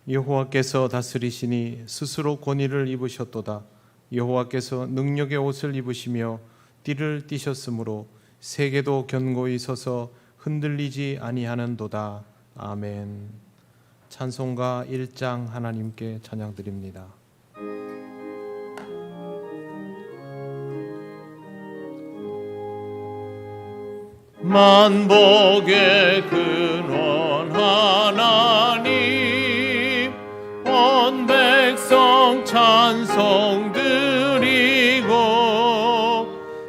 여호와께서 다스리시니 스스로 권위를 입으셨도다. 여호와께서 능력의 옷을 입으시며 띠를 띠셨으므로 세계도 견고히 서서 흔들리지 아니하는도다. 아멘. 찬송가 1장 하나님께 찬양드립니다. 만복의 근원 하나님, 온 백성 찬송 드리고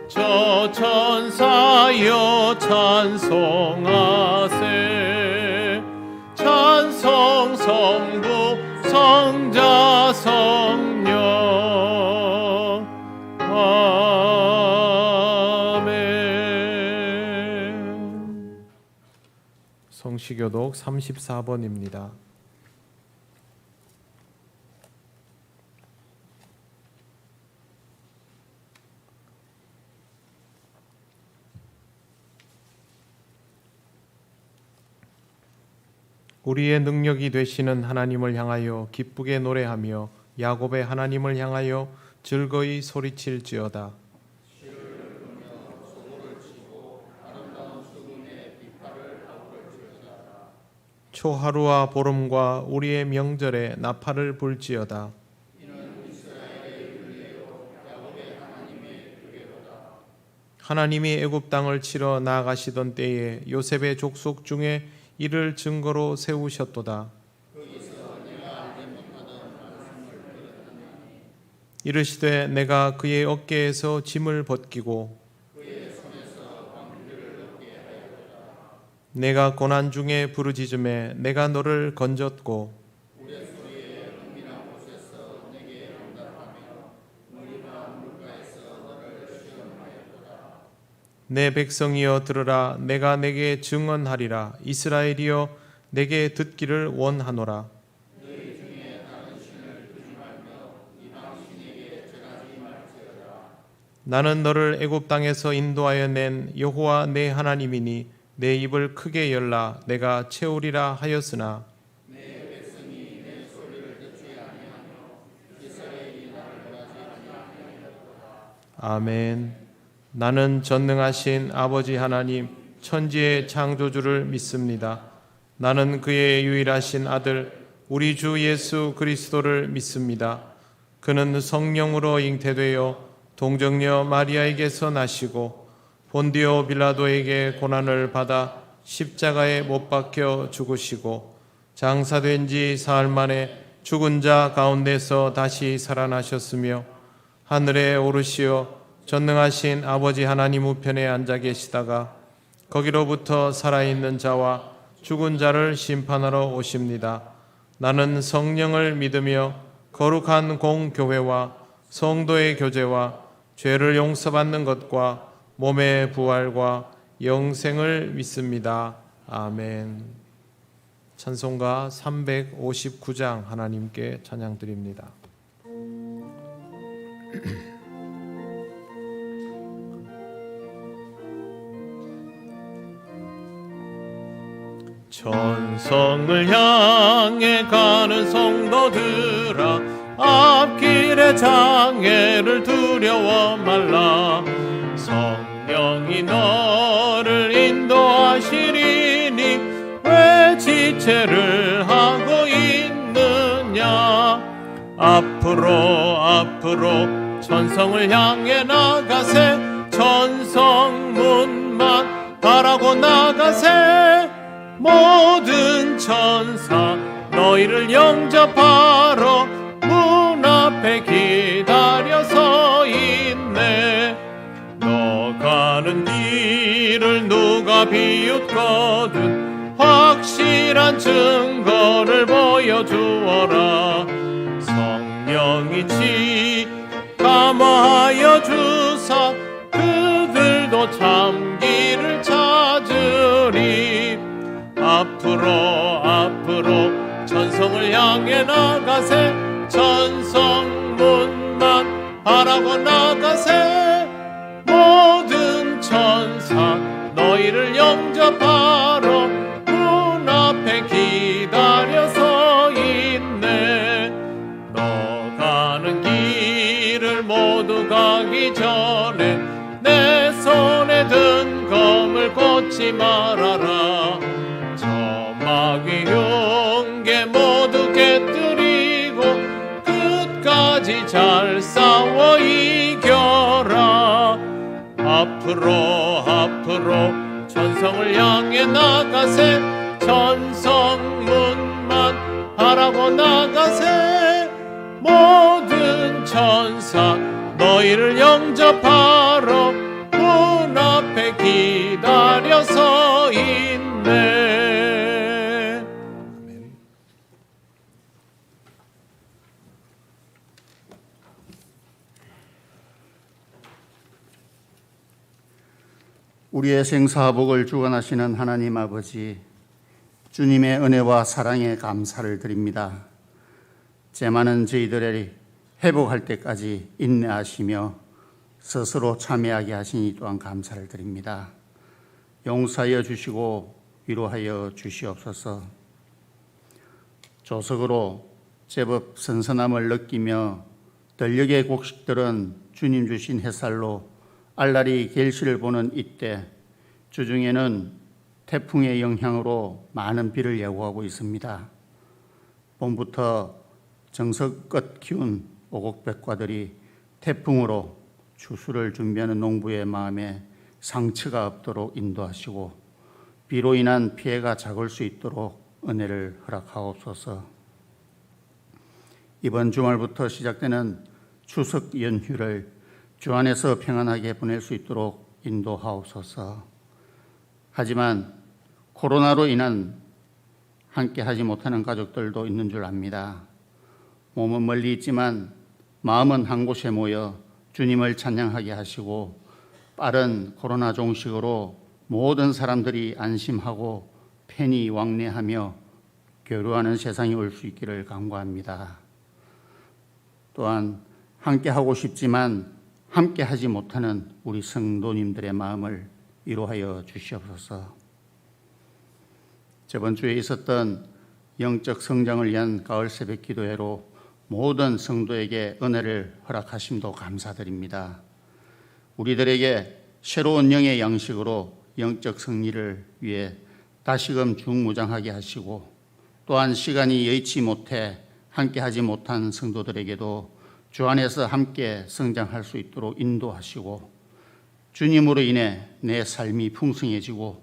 저 천사여 찬송하세. 찬송 성부 성자 성령. 성시교독 34번입니다. 우리의 능력이 되시는 하나님을 향하여 기쁘게 노래하며 야곱의 하나님을 향하여 즐거이 소리칠지어다. 초하루와 보름과 우리의 명절에 나팔을 불지어다. 하나님이 애굽 땅을 치러 나아가시던 때에 요셉의 족속 중에 이를 증거로 세우셨도다. 이르시되 내가 그의 어깨에서 짐을 벗기고 내가 고난 중에 부르짖음에 내가 너를 건졌고 내 백성이여 들으라. 내가 내게 증언하리라. 이스라엘이여 내게 듣기를 원하노라. 나는 너를 애굽 땅에서 인도하여 낸 여호와 내 하나님이니 내 입을 크게 열라. 내가 채우리라 하였으나 아멘. 나는 전능하신 아버지 하나님 천지의 창조주를 믿습니다. 나는 그의 유일하신 아들 우리 주 예수 그리스도를 믿습니다. 그는 성령으로 잉태되어 동정녀 마리아에게서 나시고 본디오 빌라도에게 고난을 받아 십자가에 못 박혀 죽으시고 장사된 지 사흘 만에 죽은 자 가운데서 다시 살아나셨으며 하늘에 오르시어 전능하신 아버지 하나님 우편에 앉아 계시다가 거기로부터 살아있는 자와 죽은 자를 심판하러 오십니다. 나는 성령을 믿으며 거룩한 공교회와 성도의 교제와 죄를 용서받는 것과 몸의 부활과 영생을 믿습니다. 아멘. 찬송가 359장 하나님께 찬양드립니다. 천성을 향해 가는 성도들아, 앞길의 장애를 두려워 말라. 성령이 너를 인도하시리니 왜 지체를 하고 있느냐. 앞으로 천성을 향해 나가세. 천성문만 바라고 나가세. 모든 천사 너희를 영접하러 문 앞에 기다려 서 있네. 너 가는 길을 누가 비웃거든 확실한 증거를 보여주어라. 성령이 감화하여 주사 그들도 참 길을 찾으리. 앞으로 천성을 향해 나가세. 천성문만 바라고 나가세. 모든 천사 너희를 영접하러 문 앞에 기다려 서 있네. 전에 내 손에 든 검을 꽂지 말아라. 저 마귀 흉계 모두 깨뜨리고 끝까지 잘 싸워 이겨라. 앞으로 천성을 향해 나가세. 천성문만 바라보 나가세. 모든 천사 너희를 영접하러 문 앞에 기다려서 있네. 아멘. 우리의 생사복을 주관하시는 하나님 아버지, 주님의 은혜와 사랑에 감사를 드립니다. 죄 많은 저희들을 회복할 때까지 인내하시며 스스로 참여하게 하시니 또한 감사를 드립니다. 용서하여 주시고 위로하여 주시옵소서. 조석으로 제법 선선함을 느끼며 들녘의 곡식들은 주님 주신 햇살로 알랄이 결실을 보는 이때, 주중에는 태풍의 영향으로 많은 비를 예고하고 있습니다. 봄부터 정성껏 키운 오곡백과들이 태풍으로 추수를 준비하는 농부의 마음에 상처가 없도록 인도하시고 비로 인한 피해가 작을 수 있도록 은혜를 허락하옵소서. 이번 주말부터 시작되는 추석 연휴를 주 안에서 평안하게 보낼 수 있도록 인도하옵소서. 하지만 코로나로 인한 함께 하지 못하는 가족들도 있는 줄 압니다. 몸은 멀리 있지만 마음은 한 곳에 모여 주님을 찬양하게 하시고 빠른 코로나 종식으로 모든 사람들이 안심하고 편히 왕래하며 교류하는 세상이 올 수 있기를 간구합니다. 또한 함께 하고 싶지만 함께 하지 못하는 우리 성도님들의 마음을 위로하여 주시옵소서. 저번 주에 있었던 영적 성장을 위한 가을 새벽 기도회로 모든 성도에게 은혜를 허락하심도 감사드립니다. 우리들에게 새로운 영의 양식으로 영적 승리를 위해 다시금 중무장하게 하시고, 또한 시간이 여의치 못해 함께 하지 못한 성도들에게도 주 안에서 함께 성장할 수 있도록 인도하시고, 주님으로 인해 내 삶이 풍성해지고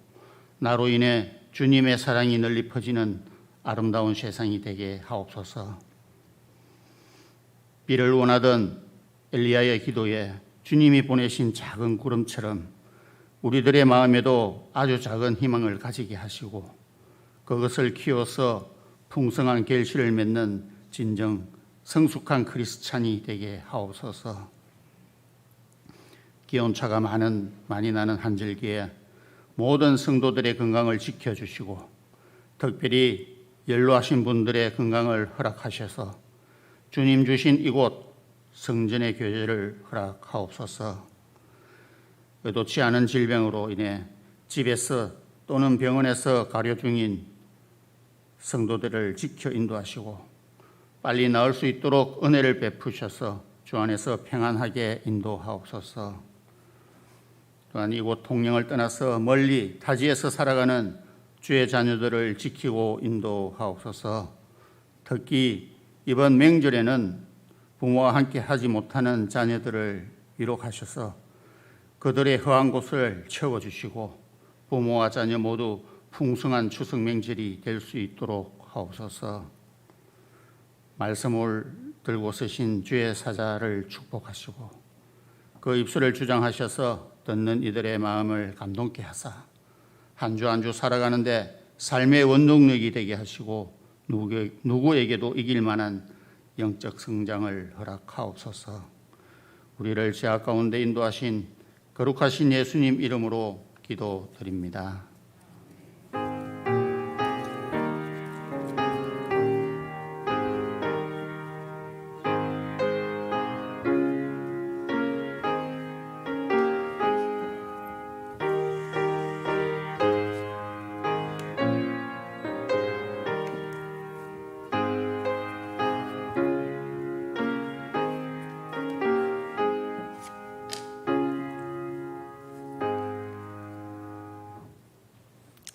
나로 인해 주님의 사랑이 널리 퍼지는 아름다운 세상이 되게 하옵소서. 비를 원하던 엘리야의 기도에 주님이 보내신 작은 구름처럼 우리들의 마음에도 아주 작은 희망을 가지게 하시고 그것을 키워서 풍성한 결실을 맺는 진정 성숙한 크리스찬이 되게 하옵소서. 기온차가 많이 나는 한절기에 모든 성도들의 건강을 지켜주시고 특별히 연로하신 분들의 건강을 허락하셔서 주님 주신 이곳 성전의 교제를 허락하옵소서. 의도치 않은 질병으로 인해 집에서 또는 병원에서 가려 중인 성도들을 지켜 인도하시고 빨리 나을 수 있도록 은혜를 베푸셔서 주 안에서 평안하게 인도하옵소서. 또한 이곳 통영을 떠나서 멀리 타지에서 살아가는 주의 자녀들을 지키고 인도하옵소서. 특히 이번 명절에는 부모와 함께 하지 못하는 자녀들을 위로하셔서 그들의 허한 곳을 채워주시고 부모와 자녀 모두 풍성한 추석 명절이 될 수 있도록 하옵소서. 말씀을 들고 서신 주의 사자를 축복하시고 그 입술을 주장하셔서 듣는 이들의 마음을 감동케 하사 한 주 한 주 살아가는데 삶의 원동력이 되게 하시고 누구에게도 이길 만한 영적 성장을 허락하옵소서. 우리를 죄악 가운데 인도하신 거룩하신 예수님 이름으로 기도드립니다.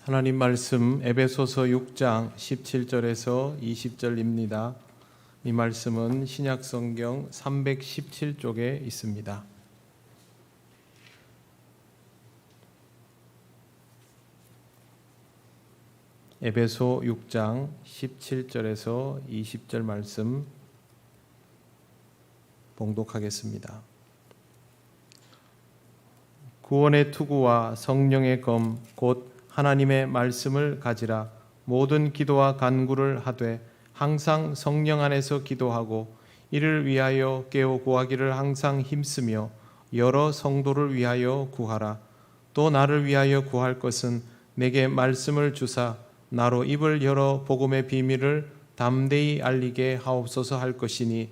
하나님 말씀 에베소서 6장 17절에서 20절입니다. 이 말씀은 신약성경 317쪽에 있습니다. 에베소 6장 17절에서 20절 말씀 봉독하겠습니다. 구원의 투구와 성령의 검 곧 하나님의 말씀을 가지라. 모든 기도와 간구를 하되 항상 성령 안에서 기도하고 이를 위하여 깨어 구하기를 항상 힘쓰며 여러 성도를 위하여 구하라. 또 나를 위하여 구할 것은 내게 말씀을 주사 나로 입을 열어 복음의 비밀을 담대히 알리게 하옵소서 할 것이니,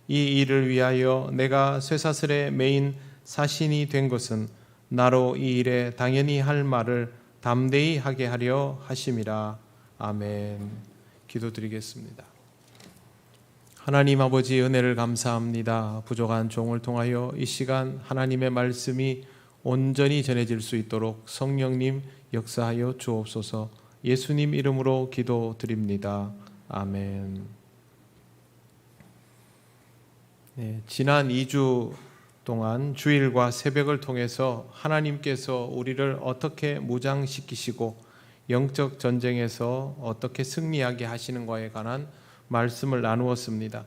이 일을 위하여 내가 쇠사슬에 매인 사신이 된 것은 나로 이 일에 당연히 할 말을 담대히 하게 하려 하심이라. 아멘. 기도드리겠습니다. 하나님 아버지, 은혜를 감사합니다. 부족한 종을 통하여 이 시간 하나님의 말씀이 온전히 전해질 수 있도록 성령님 역사하여 주옵소서. 예수님 이름으로 기도드립니다. 아멘. 지난 2주 동안 주일과 새벽을 통해서 하나님께서 우리를 어떻게 무장시키시고 영적 전쟁에서 어떻게 승리하게 하시는가에 관한 말씀을 나누었습니다.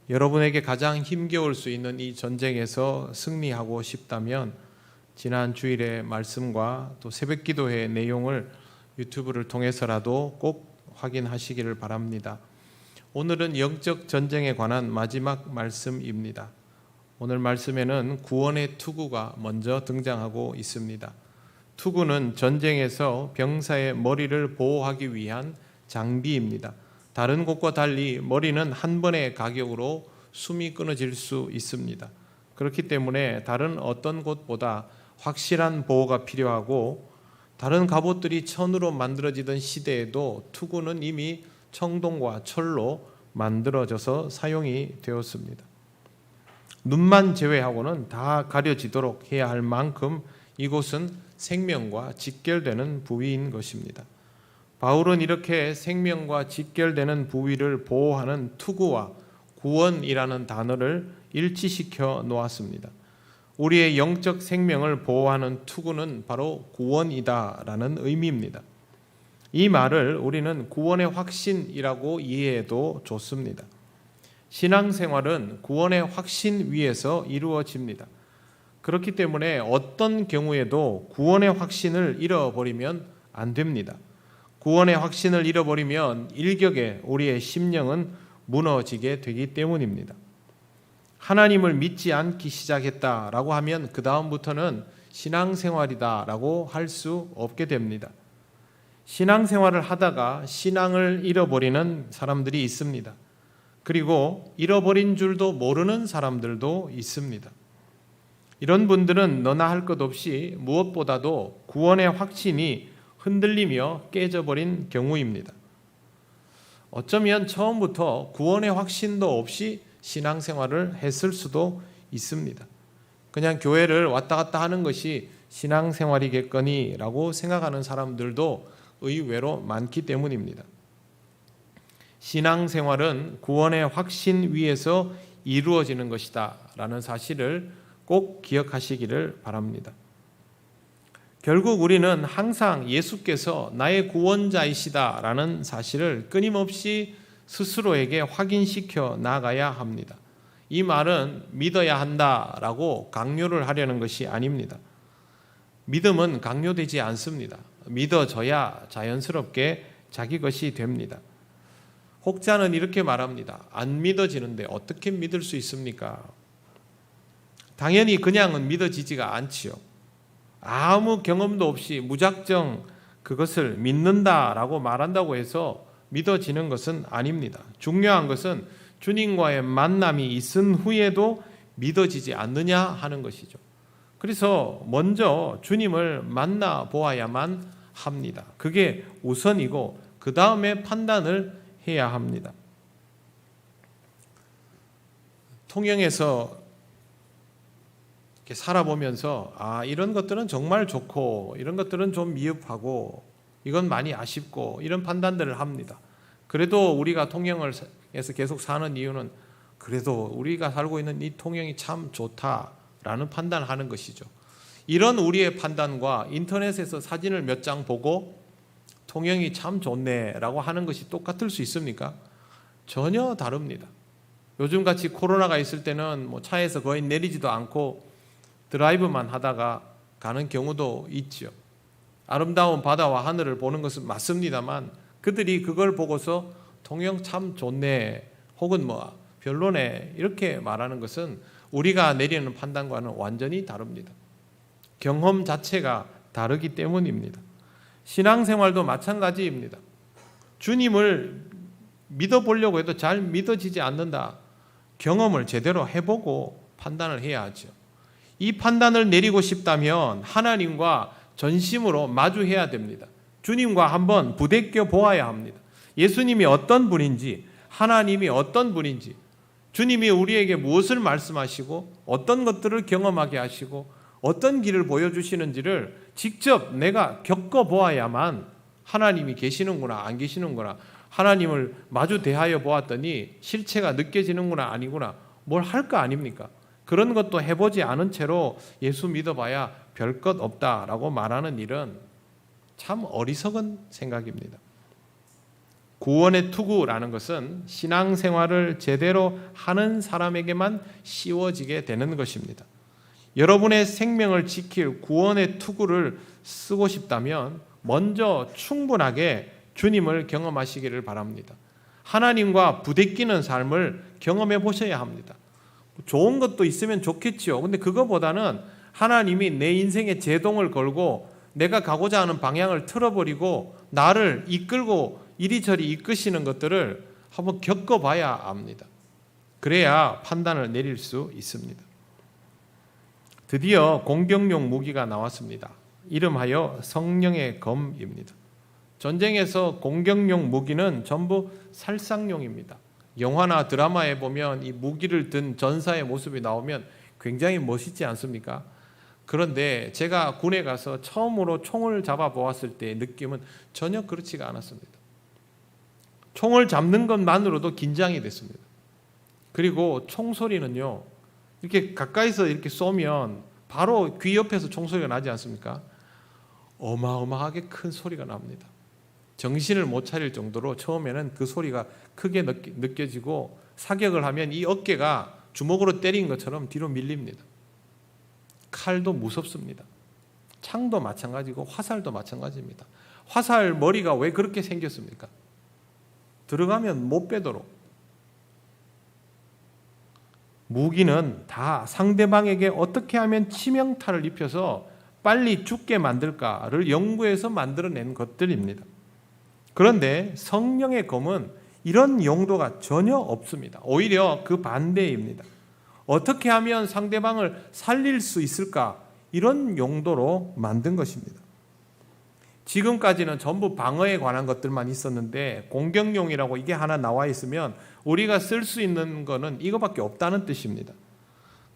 여러분에게 가장 힘겨울 수 있는 이 전쟁에서 승리하고 싶다면 지난 주일의 말씀과 또 새벽 기도회의 내용을 유튜브를 통해서라도 꼭 확인하시기를 바랍니다. 오늘은 영적 전쟁에 관한 마지막 말씀입니다. 오늘 말씀에는 구원의 투구가 먼저 등장하고 있습니다. 투구는 전쟁에서 병사의 머리를 보호하기 위한 장비입니다. 다른 곳과 달리 머리는 한 번의 가격으로 숨이 끊어질 수 있습니다. 그렇기 때문에 다른 어떤 곳보다 확실한 보호가 필요하고, 다른 갑옷들이 천으로 만들어지던 시대에도 투구는 이미 청동과 철로 만들어져서 사용이 되었습니다. 눈만 제외하고는 다 가려지도록 해야 할 만큼 이곳은 생명과 직결되는 부위인 것입니다. 바울은 이렇게 생명과 직결되는 부위를 보호하는 투구와 구원이라는 단어를 일치시켜 놓았습니다. 우리의 영적 생명을 보호하는 투구는 바로 구원이다라는 의미입니다. 이 말을 우리는 구원의 확신이라고 이해해도 좋습니다. 신앙생활은 구원의 확신 위에서 이루어집니다. 그렇기 때문에 어떤 경우에도 구원의 확신을 잃어버리면 안 됩니다. 구원의 확신을 잃어버리면 일격에 우리의 심령은 무너지게 되기 때문입니다. 하나님을 믿지 않기 시작했다라고 하면 그 다음부터는 신앙생활이다라고 할 수 없게 됩니다. 신앙생활을 하다가 신앙을 잃어버리는 사람들이 있습니다. 그리고 잃어버린 줄도 모르는 사람들도 있습니다. 이런 분들은 너나 할 것 없이 무엇보다도 구원의 확신이 흔들리며 깨져버린 경우입니다. 어쩌면 처음부터 구원의 확신도 없이 신앙생활을 했을 수도 있습니다. 그냥 교회를 왔다 갔다 하는 것이 신앙생활이겠거니라고 생각하는 사람들도 의외로 많기 때문입니다. 신앙생활은 구원의 확신 위에서 이루어지는 것이다 라는 사실을 꼭 기억하시기를 바랍니다. 결국 우리는 항상 예수께서 나의 구원자이시다 라는 사실을 끊임없이 스스로에게 확인시켜 나가야 합니다. 이 말은 믿어야 한다라고 강요를 하려는 것이 아닙니다. 믿음은 강요되지 않습니다. 믿어져야 자연스럽게 자기 것이 됩니다. 혹자는 이렇게 말합니다. 안 믿어지는데 어떻게 믿을 수 있습니까? 당연히 그냥은 믿어지지가 않지요. 아무 경험도 없이 무작정 그것을 믿는다라고 말한다고 해서 믿어지는 것은 아닙니다. 중요한 것은 주님과의 만남이 있은 후에도 믿어지지 않느냐 하는 것이죠. 그래서 먼저 주님을 만나 보아야만 합니다. 그게 우선이고 그 다음에 판단을 해야 합니다. 통영에서 이렇게 살아보면서 이런 것들은 정말 좋고 이런 것들은 좀 미흡하고 이건 많이 아쉽고 이런 판단들을 합니다. 그래도 우리가 통영에서 계속 사는 이유는 그래도 우리가 살고 있는 이 통영이 참 좋다라는 판단을 하는 것이죠. 이런 우리의 판단과 인터넷에서 사진을 몇 장 보고 통영이 참 좋네라고 하는 것이 똑같을 수 있습니까? 전혀 다릅니다. 요즘같이 코로나가 있을 때는 뭐 차에서 거의 내리지도 않고 드라이브만 하다가 가는 경우도 있죠. 아름다운 바다와 하늘을 보는 것은 맞습니다만 그들이 그걸 보고서 통영 참 좋네 혹은 뭐 별로네 이렇게 말하는 것은 우리가 내리는 판단과는 완전히 다릅니다. 경험 자체가 다르기 때문입니다. 신앙생활도 마찬가지입니다. 주님을 믿어보려고 해도 잘 믿어지지 않는다. 경험을 제대로 해보고 판단을 해야 하죠. 이 판단을 내리고 싶다면 하나님과 전심으로 마주해야 됩니다. 주님과 한번 부대껴 보아야 합니다. 예수님이 어떤 분인지, 하나님이 어떤 분인지, 주님이 우리에게 무엇을 말씀하시고 어떤 것들을 경험하게 하시고 어떤 길을 보여주시는지를 직접 내가 겪어보아야만 하나님이 계시는구나 안 계시는구나, 하나님을 마주 대하여 보았더니 실체가 느껴지는구나 아니구나, 뭘 할 거 아닙니까? 그런 것도 해보지 않은 채로 예수 믿어봐야 별 것 없다라고 말하는 일은 참 어리석은 생각입니다. 구원의 투구라는 것은 신앙생활을 제대로 하는 사람에게만 씌워지게 되는 것입니다. 여러분의 생명을 지킬 구원의 투구를 쓰고 싶다면 먼저 충분하게 주님을 경험하시기를 바랍니다. 하나님과 부대끼는 삶을 경험해 보셔야 합니다. 좋은 것도 있으면 좋겠지요. 근데 그거보다는 하나님이 내 인생에 제동을 걸고 내가 가고자 하는 방향을 틀어버리고 나를 이끌고 이리저리 이끄시는 것들을 한번 겪어봐야 합니다. 그래야 판단을 내릴 수 있습니다. 드디어 공격용 무기가 나왔습니다. 이름하여 성령의 검입니다. 전쟁에서 공격용 무기는 전부 살상용입니다. 영화나 드라마에 보면 이 무기를 든 전사의 모습이 나오면 굉장히 멋있지 않습니까? 그런데 제가 군에 가서 처음으로 총을 잡아 보았을 때의 느낌은 전혀 그렇지가 않았습니다. 총을 잡는 것만으로도 긴장이 됐습니다. 그리고 총소리는요, 이렇게 가까이서 이렇게 쏘면 바로 귀 옆에서 총소리가 나지 않습니까? 어마어마하게 큰 소리가 납니다. 정신을 못 차릴 정도로 처음에는 그 소리가 크게 느껴지고 사격을 하면 이 어깨가 주먹으로 때린 것처럼 뒤로 밀립니다. 칼도 무섭습니다. 창도 마찬가지고 화살도 마찬가지입니다. 화살 머리가 왜 그렇게 생겼습니까? 들어가면 못 빼도록. 무기는 다 상대방에게 어떻게 하면 치명타를 입혀서 빨리 죽게 만들까를 연구해서 만들어낸 것들입니다. 그런데 성령의 검은 이런 용도가 전혀 없습니다. 오히려 그 반대입니다. 어떻게 하면 상대방을 살릴 수 있을까? 이런 용도로 만든 것입니다. 지금까지는 전부 방어에 관한 것들만 있었는데 공격용이라고 이게 하나 나와 있으면 우리가 쓸 수 있는 거는 이거밖에 없다는 뜻입니다.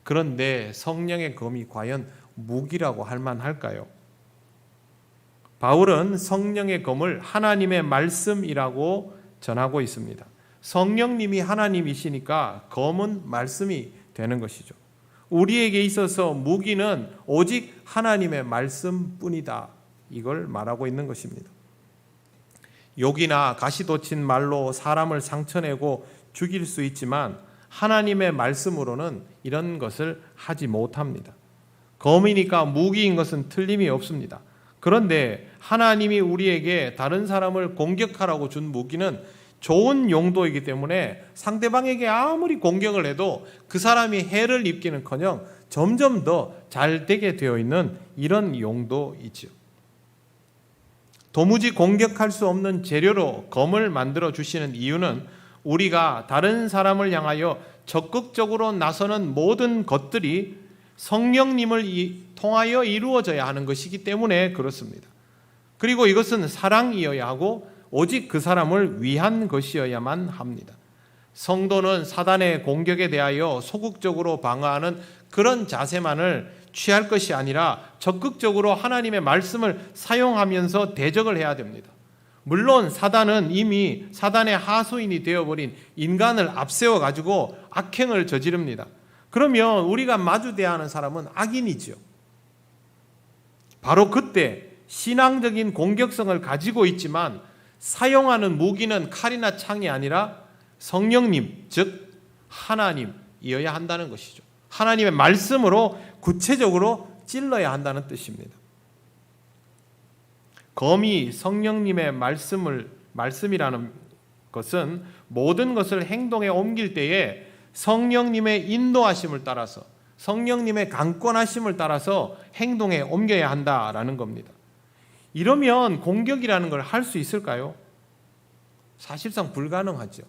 그런데 성령의 검이 과연 무기라고 할 만할까요? 바울은 성령의 검을 하나님의 말씀이라고 전하고 있습니다. 성령님이 하나님이시니까 검은 말씀이 되는 것이죠. 우리에게 있어서 무기는 오직 하나님의 말씀뿐이다. 이걸 말하고 있는 것입니다. 욕이나 가시돋친 말로 사람을 상처내고 죽일 수 있지만 하나님의 말씀으로는 이런 것을 하지 못합니다. 검이니까 무기인 것은 틀림이 없습니다. 그런데 하나님이 우리에게 다른 사람을 공격하라고 준 무기는 좋은 용도이기 때문에 상대방에게 아무리 공격을 해도 그 사람이 해를 입기는커녕 점점 더 잘 되게 되어 있는 이런 용도이지요. 도무지 공격할 수 없는 재료로 검을 만들어 주시는 이유는 우리가 다른 사람을 향하여 적극적으로 나서는 모든 것들이 성령님을 통하여 이루어져야 하는 것이기 때문에 그렇습니다. 그리고 이것은 사랑이어야 하고 오직 그 사람을 위한 것이어야만 합니다. 성도는 사단의 공격에 대하여 소극적으로 방어하는 그런 자세만을 취할 것이 아니라 적극적으로 하나님의 말씀을 사용하면서 대적을 해야 됩니다. 물론 사단은 이미 사단의 하수인이 되어버린 인간을 앞세워 가지고 악행을 저지릅니다. 그러면 우리가 마주대야 하는 사람은 악인이죠. 바로 그때 신앙적인 공격성을 가지고 있지만 사용하는 무기는 칼이나 창이 아니라 성령님, 즉 하나님이어야 한다는 것이죠. 하나님의 말씀으로 구체적으로 찔러야 한다는 뜻입니다. 검이 성령님의 말씀이라는 것은 모든 것을 행동에 옮길 때에 성령님의 인도하심을 따라서 성령님의 강권하심을 따라서 행동에 옮겨야 한다라는 겁니다. 이러면 공격이라는 걸 할 수 있을까요? 사실상 불가능하죠.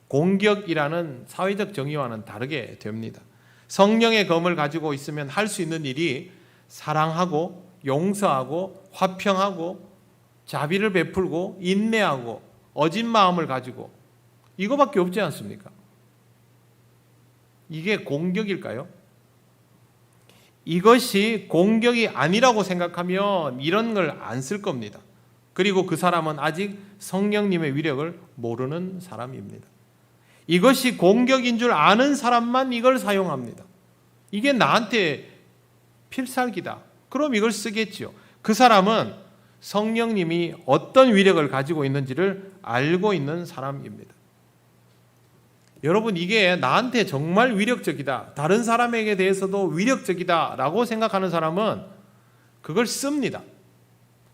공격이라는 사회적 정의와는 다르게 됩니다. 성령의 검을 가지고 있으면 할 수 있는 일이 사랑하고 용서하고 화평하고 자비를 베풀고 인내하고 어진 마음을 가지고 이거밖에 없지 않습니까? 이게 공격일까요? 이것이 공격이 아니라고 생각하면 이런 걸 안 쓸 겁니다. 그리고 그 사람은 아직 성령님의 위력을 모르는 사람입니다. 이것이 공격인 줄 아는 사람만 이걸 사용합니다. 이게 나한테 필살기다. 그럼 이걸 쓰겠죠. 그 사람은 성령님이 어떤 위력을 가지고 있는지를 알고 있는 사람입니다. 여러분, 이게 나한테 정말 위력적이다, 다른 사람에게 대해서도 위력적이다 라고 생각하는 사람은 그걸 씁니다.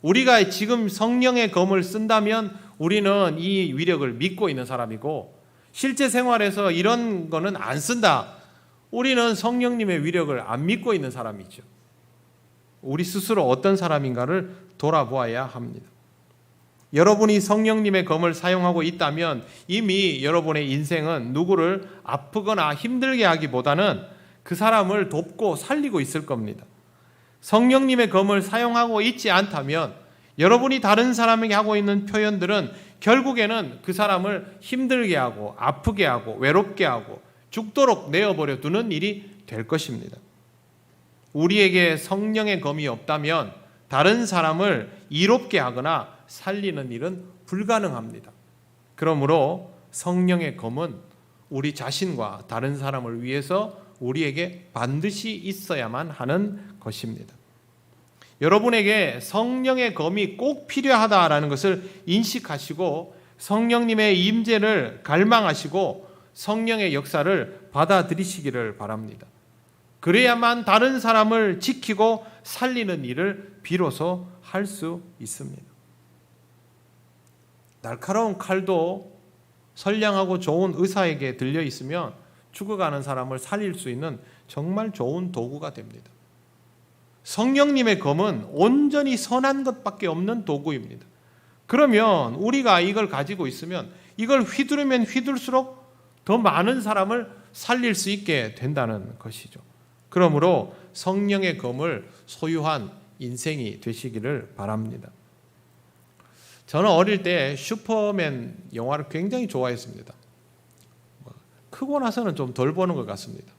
우리가 지금 성령의 검을 쓴다면 우리는 이 위력을 믿고 있는 사람이고, 실제 생활에서 이런 거는 안 쓴다, 우리는 성령님의 위력을 안 믿고 있는 사람이죠. 우리 스스로 어떤 사람인가를 돌아보아야 합니다. 여러분이 성령님의 검을 사용하고 있다면 이미 여러분의 인생은 누구를 아프거나 힘들게 하기보다는 그 사람을 돕고 살리고 있을 겁니다. 성령님의 검을 사용하고 있지 않다면 여러분이 다른 사람에게 하고 있는 표현들은 결국에는 그 사람을 힘들게 하고 아프게 하고 외롭게 하고 죽도록 내어버려 두는 일이 될 것입니다. 우리에게 성령의 검이 없다면 다른 사람을 이롭게 하거나 살리는 일은 불가능합니다. 그러므로 성령의 검은 우리 자신과 다른 사람을 위해서 우리에게 반드시 있어야만 하는 것입니다. 여러분에게 성령의 검이 꼭 필요하다라는 것을 인식하시고 성령님의 임재를 갈망하시고 성령의 역사를 받아들이시기를 바랍니다. 그래야만 다른 사람을 지키고 살리는 일을 비로소 할 수 있습니다. 날카로운 칼도 선량하고 좋은 의사에게 들려 있으면 죽어가는 사람을 살릴 수 있는 정말 좋은 도구가 됩니다. 성령님의 검은 온전히 선한 것밖에 없는 도구입니다. 그러면 우리가 이걸 가지고 있으면 이걸 휘두르면 휘둘수록 더 많은 사람을 살릴 수 있게 된다는 것이죠. 그러므로 성령의 검을 소유한 인생이 되시기를 바랍니다. 저는 어릴 때 슈퍼맨 영화를 굉장히 좋아했습니다. 크고 나서는 좀 덜 보는 것 같습니다.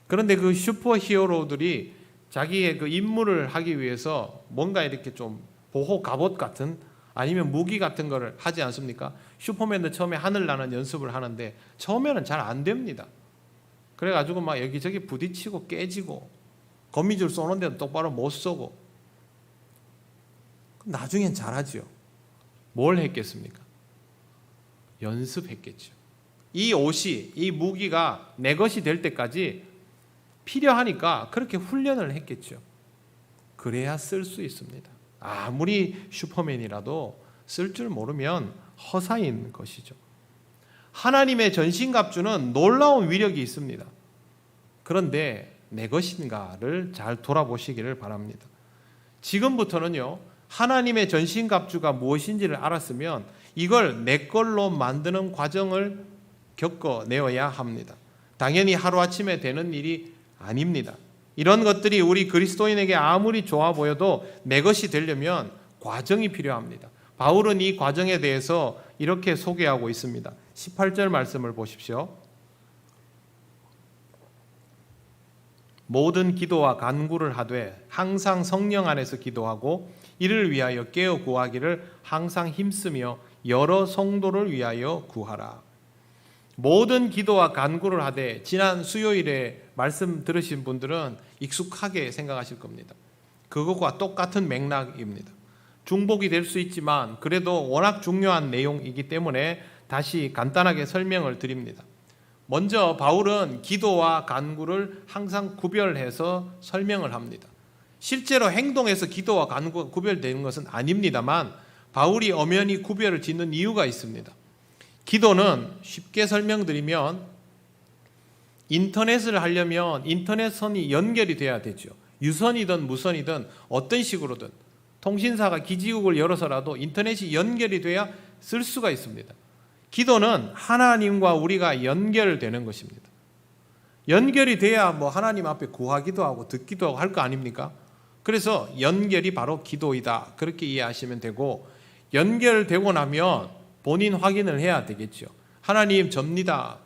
그런데 그 슈퍼 히어로들이 자기의 그 임무를 하기 위해서 뭔가 이렇게 좀 보호 갑옷 같은 아니면 무기 같은 거를 하지 않습니까? 슈퍼맨도 처음에 하늘 나는 연습을 하는데 처음에는 잘 안 됩니다. 그래가지고 막 여기저기 부딪히고 깨지고 거미줄 쏘는데도 똑바로 못 쏘고 나중엔 잘하죠. 뭘 했겠습니까? 연습했겠죠. 이 옷이, 이 무기가 내 것이 될 때까지 필요하니까 그렇게 훈련을 했겠죠. 그래야 쓸 수 있습니다. 아무리 슈퍼맨이라도 쓸 줄 모르면 허사인 것이죠. 하나님의 전신갑주는 놀라운 위력이 있습니다. 그런데 내 것인가를 잘 돌아보시기를 바랍니다. 지금부터는요, 하나님의 전신갑주가 무엇인지를 알았으면 이걸 내 걸로 만드는 과정을 겪어내어야 합니다. 당연히 하루아침에 되는 일이 아닙니다. 이런 것들이 우리 그리스도인에게 아무리 좋아 보여도 내 것이 되려면 과정이 필요합니다. 바울은 이 과정에 대해서 이렇게 소개하고 있습니다. 18절 말씀을 보십시오. 모든 기도와 간구를 하되 항상 성령 안에서 기도하고 이를 위하여 깨어 구하기를 항상 힘쓰며 여러 성도를 위하여 구하라. 모든 기도와 간구를 하되, 지난 수요일에 말씀 들으신 분들은 익숙하게 생각하실 겁니다. 그것과 똑같은 맥락입니다. 중복이 될 수 있지만 그래도 워낙 중요한 내용이기 때문에 다시 간단하게 설명을 드립니다. 먼저 바울은 기도와 간구를 항상 구별해서 설명을 합니다. 실제로 행동에서 기도와 간구가 구별되는 것은 아닙니다만 바울이 엄연히 구별을 짓는 이유가 있습니다. 기도는 쉽게 설명드리면 인터넷을 하려면 인터넷선이 연결이 돼야 되죠. 유선이든 무선이든 어떤 식으로든 통신사가 기지국을 열어서라도 인터넷이 연결이 돼야 쓸 수가 있습니다. 기도는 하나님과 우리가 연결되는 것입니다. 연결이 돼야 뭐 하나님 앞에 구하기도 하고 듣기도 하고 할 거 아닙니까? 그래서 연결이 바로 기도이다, 그렇게 이해하시면 되고, 연결되고 나면 본인 확인을 해야 되겠죠. 하나님 접니다,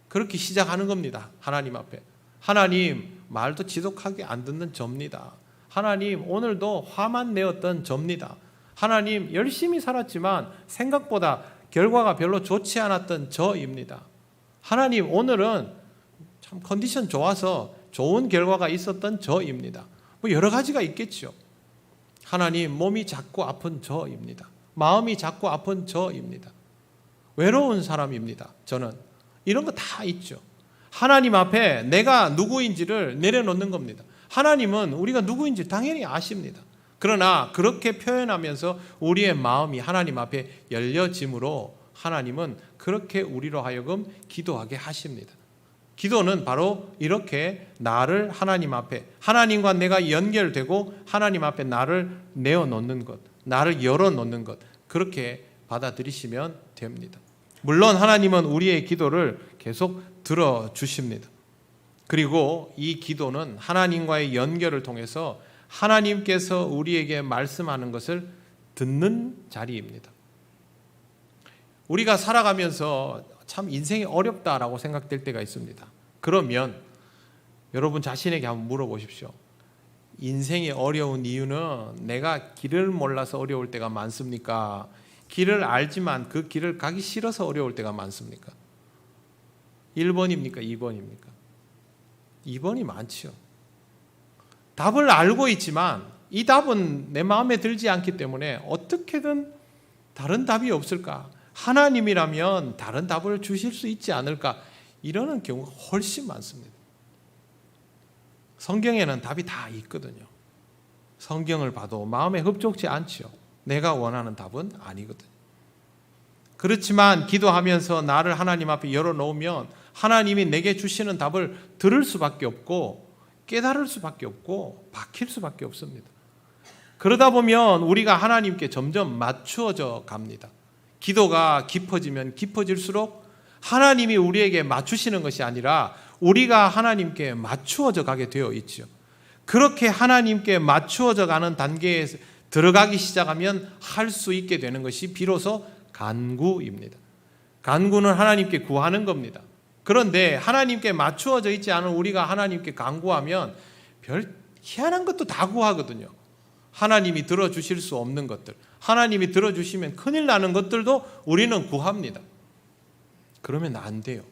그렇게 시작하는 겁니다. 하나님 앞에 하나님 말도 지독하게 안 듣는 접니다. 하나님 오늘도 화만 내었던 접니다. 하나님 열심히 살았지만 생각보다 결과가 별로 좋지 않았던 저입니다. 하나님 오늘은 참 컨디션 좋아서 좋은 결과가 있었던 저입니다. 뭐 여러 가지가 있겠죠. 하나님 몸이 자꾸 아픈 저입니다. 마음이 자꾸 아픈 저입니다. 외로운 사람입니다. 저는 이런 거 다 있죠. 하나님 앞에 내가 누구인지를 내려놓는 겁니다. 하나님은 우리가 누구인지 당연히 아십니다. 그러나 그렇게 표현하면서 우리의 마음이 하나님 앞에 열려짐으로 하나님은 그렇게 우리로 하여금 기도하게 하십니다. 기도는 바로 이렇게 나를 하나님 앞에, 하나님과 내가 연결되고 하나님 앞에 나를 내어놓는 것, 나를 열어놓는 것, 그렇게 받아들이시면 됩니다. 물론 하나님은 우리의 기도를 계속 들어주십니다. 그리고 이 기도는 하나님과의 연결을 통해서 하나님께서 우리에게 말씀하는 것을 듣는 자리입니다. 우리가 살아가면서 참 인생이 어렵다라고 생각될 때가 있습니다. 그러면 여러분 자신에게 한번 물어보십시오. 인생이 어려운 이유는 내가 길을 몰라서 어려울 때가 많습니까? 길을 알지만 그 길을 가기 싫어서 어려울 때가 많습니까? 1번입니까? 2번입니까? 2번이 많지요. 답을 알고 있지만 이 답은 내 마음에 들지 않기 때문에 어떻게든 다른 답이 없을까? 하나님이라면 다른 답을 주실 수 있지 않을까? 이러는 경우가 훨씬 많습니다. 성경에는 답이 다 있거든요. 성경을 봐도 마음에 흡족지 않죠. 내가 원하는 답은 아니거든요. 그렇지만 기도하면서 나를 하나님 앞에 열어놓으면 하나님이 내게 주시는 답을 들을 수밖에 없고 깨달을 수밖에 없고 박힐 수밖에 없습니다. 그러다 보면 우리가 하나님께 점점 맞추어져 갑니다. 기도가 깊어지면 깊어질수록 하나님이 우리에게 맞추시는 것이 아니라 우리가 하나님께 맞추어져 가게 되어 있죠. 그렇게 하나님께 맞추어져 가는 단계에 들어가기 시작하면 할 수 있게 되는 것이 비로소 간구입니다. 간구는 하나님께 구하는 겁니다. 그런데 하나님께 맞추어져 있지 않은 우리가 하나님께 간구하면 별 희한한 것도 다 구하거든요. 하나님이 들어주실 수 없는 것들, 하나님이 들어주시면 큰일 나는 것들도 우리는 구합니다. 그러면 안 돼요.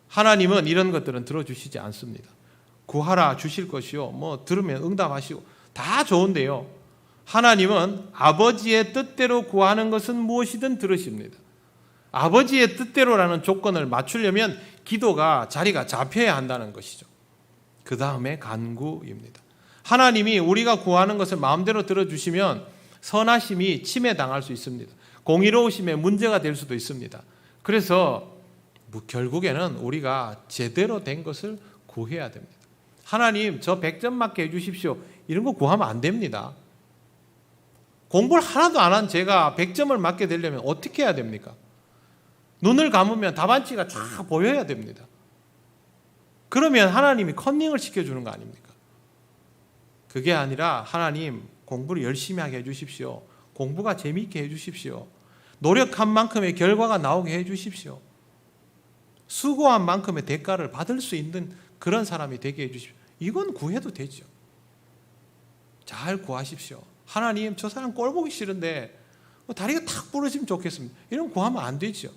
하나님은 이런 것들은 들어주시지 않습니다. 구하라 주실 것이요, 뭐 들으면 응답하시고 다 좋은데요, 하나님은 아버지의 뜻대로 구하는 것은 무엇이든 들으십니다. 아버지의 뜻대로라는 조건을 맞추려면 기도가 자리가 잡혀야 한다는 것이죠. 그 다음에 간구입니다. 하나님이 우리가 구하는 것을 마음대로 들어주시면 선하심이 침해당할 수 있습니다. 공의로우심에 문제가 될 수도 있습니다. 그래서 결국에는 우리가 제대로 된 것을 구해야 됩니다. 하나님 저 100점 맞게 해주십시오, 이런 거 구하면 안 됩니다. 공부를 하나도 안 한 제가 100점을 맞게 되려면 어떻게 해야 됩니까? 눈을 감으면 답안지가 다 보여야 됩니다. 그러면 하나님이 컨닝을 시켜주는 거 아닙니까? 그게 아니라 하나님 공부를 열심히 하게 해주십시오. 공부가 재미있게 해주십시오. 노력한 만큼의 결과가 나오게 해주십시오. 수고한 만큼의 대가를 받을 수 있는 그런 사람이 되게 해주십시오. 이건 구해도 되죠. 잘 구하십시오. 하나님, 저 사람 꼴 보기 싫은데 다리가 탁 부러지면 좋겠습니다. 이런 구하면 안 되죠.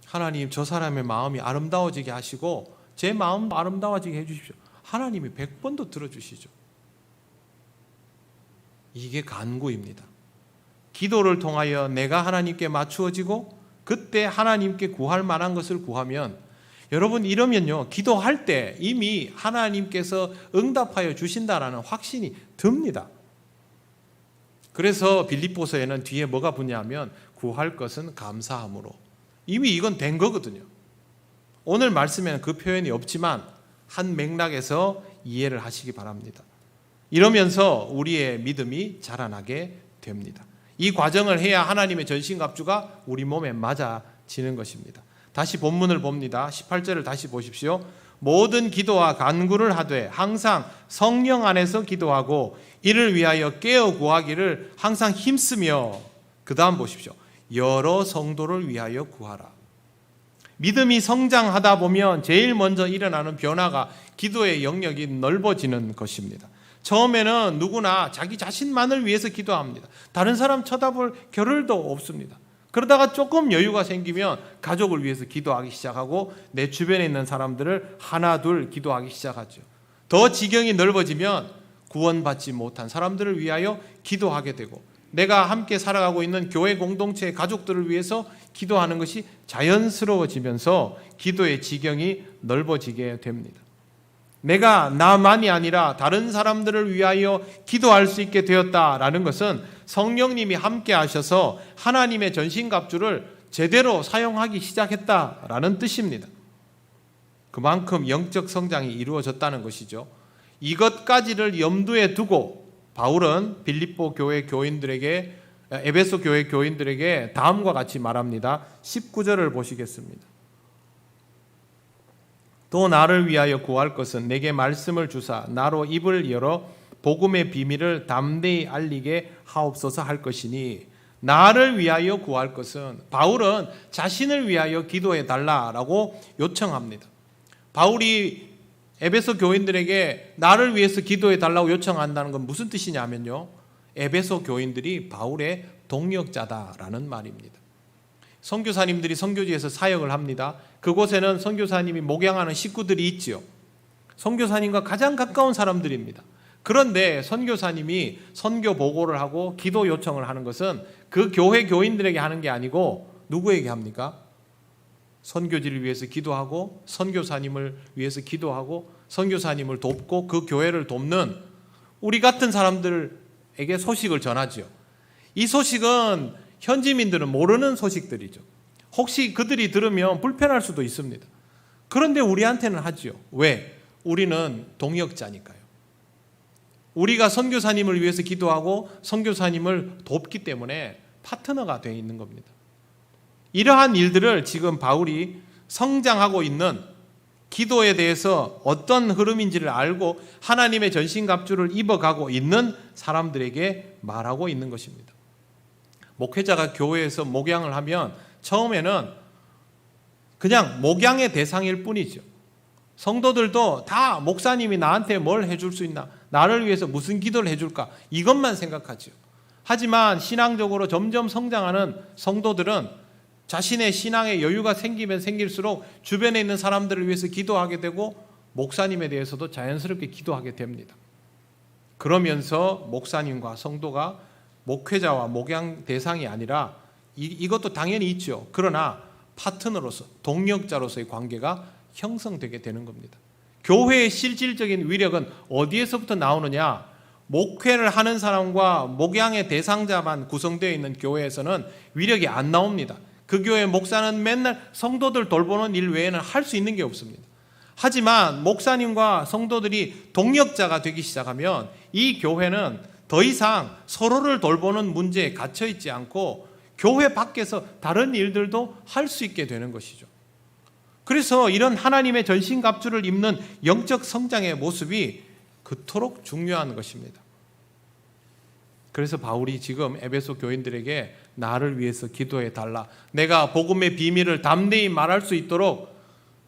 하나님, 저 사람의 마음이 아름다워지게 하시고 제 마음도 아름다워지게 해주십시오. 하나님이 100번도 들어주시죠. 이게 간구입니다. 기도를 통하여 내가 하나님께 맞추어지고 그때 하나님께 구할 만한 것을 구하면, 여러분 이러면요, 기도할 때 이미 하나님께서 응답하여 주신다라는 확신이 듭니다. 그래서 빌립보서에는 뒤에 뭐가 붙냐면 구할 것은 감사함으로. 이미 이건 된 거거든요. 오늘 말씀에는 그 표현이 없지만 한 맥락에서 이해를 하시기 바랍니다. 이러면서 우리의 믿음이 자라나게 됩니다. 이 과정을 해야 하나님의 전신갑주가 우리 몸에 맞아지는 것입니다. 다시 본문을 봅니다. 18절을 다시 보십시오. 모든 기도와 간구를 하되 항상 성령 안에서 기도하고 이를 위하여 깨어 구하기를 항상 힘쓰며, 그 다음 보십시오. 여러 성도를 위하여 구하라. 믿음이 성장하다 보면 제일 먼저 일어나는 변화가 기도의 영역이 넓어지는 것입니다. 처음에는 누구나 자기 자신만을 위해서 기도합니다. 다른 사람 쳐다볼 겨를도 없습니다. 그러다가 조금 여유가 생기면 가족을 위해서 기도하기 시작하고 내 주변에 있는 사람들을 하나 둘 기도하기 시작하죠. 더 지경이 넓어지면 구원받지 못한 사람들을 위하여 기도하게 되고, 내가 함께 살아가고 있는 교회 공동체의 가족들을 위해서 기도하는 것이 자연스러워지면서 기도의 지경이 넓어지게 됩니다. 내가 나만이 아니라 다른 사람들을 위하여 기도할 수 있게 되었다라는 것은 성령님이 함께 하셔서 하나님의 전신갑주를 제대로 사용하기 시작했다라는 뜻입니다. 그만큼 영적 성장이 이루어졌다는 것이죠. 이것까지를 염두에 두고 바울은 빌립보 교회 교인들에게, 에베소 교회 교인들에게 다음과 같이 말합니다. 19절을 보시겠습니다. 또 나를 위하여 구할 것은 내게 말씀을 주사 나로 입을 열어 복음의 비밀을 담대히 알리게 하옵소서 할 것이니, 나를 위하여 구할 것은, 바울은 자신을 위하여 기도해 달라라고 요청합니다. 바울이 에베소 교인들에게 나를 위해서 기도해 달라고 요청한다는 건 무슨 뜻이냐면요, 에베소 교인들이 바울의 동역자다라는 말입니다. 선교사님들이 선교지에서 사역을 합니다. 그곳에는 선교사님이 목양하는 식구들이 있지요. 선교사님과 가장 가까운 사람들입니다. 그런데 선교사님이 선교 보고를 하고 기도 요청을 하는 것은 그 교회 교인들에게 하는 게 아니고 누구에게 합니까? 선교지를 위해서 기도하고 선교사님을 위해서 기도하고 선교사님을 돕고 그 교회를 돕는 우리 같은 사람들에게 소식을 전하죠. 이 소식은 현지민들은 모르는 소식들이죠. 혹시 그들이 들으면 불편할 수도 있습니다. 그런데 우리한테는 하죠. 왜? 우리는 동역자니까요. 우리가 선교사님을 위해서 기도하고 선교사님을 돕기 때문에 파트너가 되어 있는 겁니다. 이러한 일들을 지금 바울이 성장하고 있는 기도에 대해서 어떤 흐름인지를 알고 하나님의 전신갑주를 입어가고 있는 사람들에게 말하고 있는 것입니다. 목회자가 교회에서 목양을 하면 처음에는 그냥 목양의 대상일 뿐이죠. 성도들도 다 목사님이 나한테 뭘 해줄 수 있나, 나를 위해서 무슨 기도를 해줄까, 이것만 생각하죠. 하지만 신앙적으로 점점 성장하는 성도들은 자신의 신앙에 여유가 생기면 생길수록 주변에 있는 사람들을 위해서 기도하게 되고 목사님에 대해서도 자연스럽게 기도하게 됩니다. 그러면서 목사님과 성도가 목회자와 목양 대상이 아니라 이것도 당연히 있죠. 그러나 파트너로서, 동역자로서의 관계가 형성되게 되는 겁니다. 교회의 실질적인 위력은 어디에서부터 나오느냐? 목회를 하는 사람과 목양의 대상자만 구성되어 있는 교회에서는 위력이 안 나옵니다. 그 교회 목사는 맨날 성도들 돌보는 일 외에는 할 수 있는 게 없습니다. 하지만 목사님과 성도들이 동역자가 되기 시작하면 이 교회는 더 이상 서로를 돌보는 문제에 갇혀 있지 않고 교회 밖에서 다른 일들도 할 수 있게 되는 것이죠. 그래서 이런 하나님의 전신갑주를 입는 영적 성장의 모습이 그토록 중요한 것입니다. 그래서 바울이 지금 에베소 교인들에게 나를 위해서 기도해 달라, 내가 복음의 비밀을 담대히 말할 수 있도록,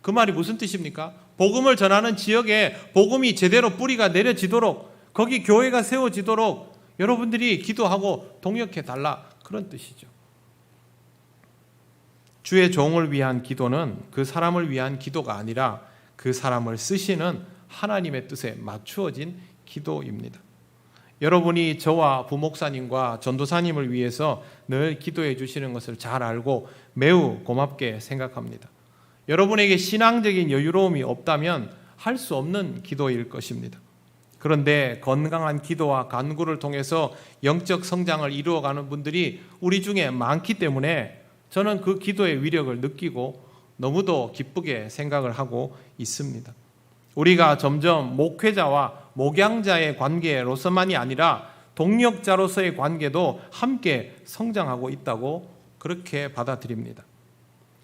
그 말이 무슨 뜻입니까? 복음을 전하는 지역에 복음이 제대로 뿌리가 내려지도록, 거기 교회가 세워지도록 여러분들이 기도하고 동역해 달라, 그런 뜻이죠. 주의 종을 위한 기도는 그 사람을 위한 기도가 아니라 그 사람을 쓰시는 하나님의 뜻에 맞추어진 기도입니다. 여러분이 저와 부목사님과 전도사님을 위해서 늘 기도해 주시는 것을 잘 알고 매우 고맙게 생각합니다. 여러분에게 신앙적인 여유로움이 없다면 할 수 없는 기도일 것입니다. 그런데 건강한 기도와 간구를 통해서 영적 성장을 이루어가는 분들이 우리 중에 많기 때문에 저는 그 기도의 위력을 느끼고 너무도 기쁘게 생각을 하고 있습니다. 우리가 점점 목회자와 목양자의 관계로서만이 아니라 동역자로서의 관계도 함께 성장하고 있다고 그렇게 받아들입니다.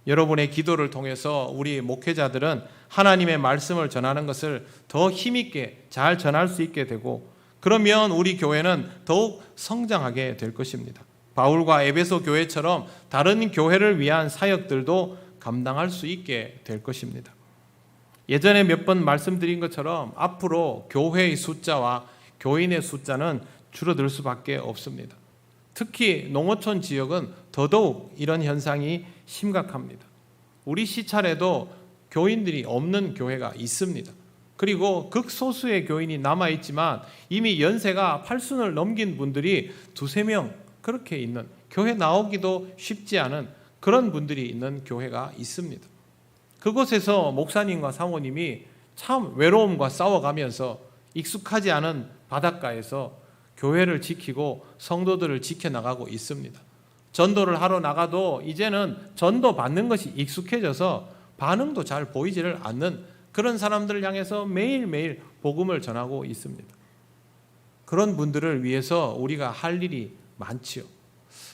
여러분의 기도를 통해서 우리 목회자들은 하나님의 말씀을 전하는 것을 더 힘있게 잘 전할 수 있게 되고, 그러면 우리 교회는 더욱 성장하게 될 것입니다. 바울과 에베소 교회처럼 다른 교회를 위한 사역들도 감당할 수 있게 될 것입니다. 예전에 몇 번 말씀드린 것처럼 앞으로 교회의 숫자와 교인의 숫자는 줄어들 수밖에 없습니다. 특히 농어촌 지역은 더더욱 이런 현상이 심각합니다. 우리 시찰에도 교인들이 없는 교회가 있습니다. 그리고 극소수의 교인이 남아있지만 이미 연세가 80을 넘긴 분들이 두세 명 그렇게 있는, 교회 나오기도 쉽지 않은 그런 분들이 있는 교회가 있습니다. 그곳에서 목사님과 사모님이 참 외로움과 싸워가면서 익숙하지 않은 바닷가에서 교회를 지키고 성도들을 지켜나가고 있습니다. 전도를 하러 나가도 이제는 전도 받는 것이 익숙해져서 반응도 잘 보이지를 않는 그런 사람들을 향해서 매일매일 복음을 전하고 있습니다. 그런 분들을 위해서 우리가 할 일이 많지요.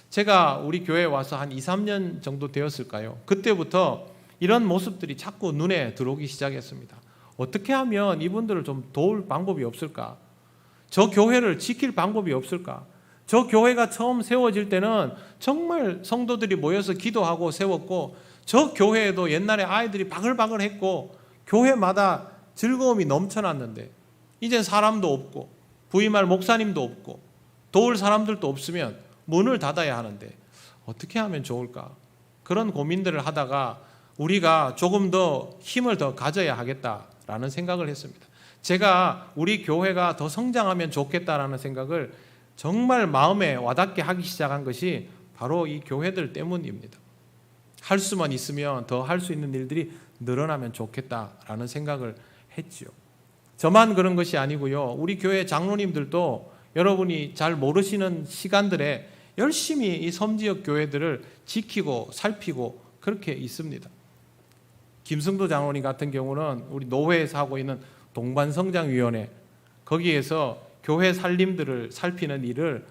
제가 우리 교회에 와서 한 2, 3년 정도 되었을까요? 그때부터 이런 모습들이 자꾸 눈에 들어오기 시작했습니다. 어떻게 하면 이분들을 좀 도울 방법이 없을까? 저 교회를 지킬 방법이 없을까? 저 교회가 처음 세워질 때는 정말 성도들이 모여서 기도하고 세웠고, 저 교회에도 옛날에 아이들이 바글바글했고 교회마다 즐거움이 넘쳐났는데 이젠 사람도 없고 부임할 목사님도 없고 도울 사람들도 없으면 문을 닫아야 하는데 어떻게 하면 좋을까? 그런 고민들을 하다가 우리가 조금 더 힘을 더 가져야 하겠다라는 생각을 했습니다. 제가 우리 교회가 더 성장하면 좋겠다라는 생각을 정말 마음에 와닿게 하기 시작한 것이 바로 이 교회들 때문입니다. 할 수만 있으면 더 할 수 있는 일들이 늘어나면 좋겠다라는 생각을 했지요. 저만 그런 것이 아니고요. 우리 교회 장로님들도 여러분이 잘 모르시는 시간들에 열심히 이 섬지역 교회들을 지키고 살피고 그렇게 있습니다. 김승도 장로님 같은 경우는 우리 노회에서 하고 있는 동반성장위원회, 거기에서 교회 살림들을 살피는 일을